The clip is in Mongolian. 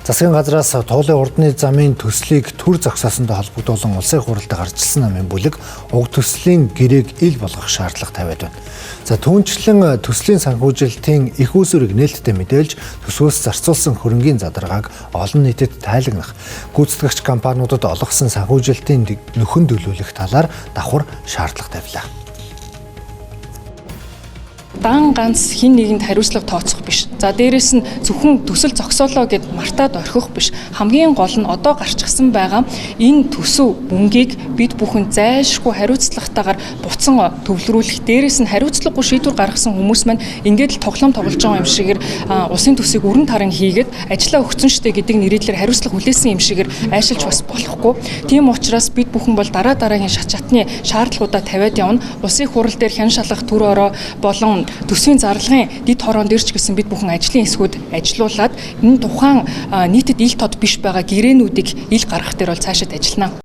Засгийн газраас туулын урдны замын төслийг төр зогсоосонтой холбогдуулан улсын хурлд гарчилсан намын бүлэг уг төслийн гэрээг ил болгох шаардлага тавиад байна. За түүнчлэн төслийн санхүүжилтийн их үүсвэрийг нээлттэй мэдээлж төсвөөс зарцуулсан хөрөнгийн задаргааг олон нийтэд тайлагнах, гүйцэтгэгч компаниудад олгосон санхүүжилтийн нөхөн төлөвлөх талаар давхар шаардлага тавилаа. Дан ганц хин нэгэнд хариуцлага тооцох биш. За дээрэс нь зөвхөн төсөл зогсоолоо гэд мартаад орхих биш. Хамгийн гол нь одоо гарчсан байгаа энэ төсөв мөнгийг бид бүхэн зайлшгүй хариуцлагатайгаар буцан төвлөрүүлэх. Дээрэс нь хариуцлагагүй шийдвэр гаргасан хүмүүс маань ингээд л тоглоом тоглож байгаа юм шигээр улсын төсвийг өрн таран хийгээд ажиллаа өгсөн штэ гэдэг нэрийдлэр хариуцлага хүлээсэн юм шигээр айшилж бас болохгүй. Тийм учраас бид бүхэн бол дараагийн шат чатны шаардлагуудаа тавиад явна. Улсын хурал дээр хян шалгах төр ороо болон төсвийн зарлагын дэд хороон дээр ч гэсэн бид бүхэн ажлын эсгүүд ажилуулад энэ тухайн нийтэд ил тод биш байгаа гэрээнүүдийг ил гаргах дээр бол цаашид ажиллана.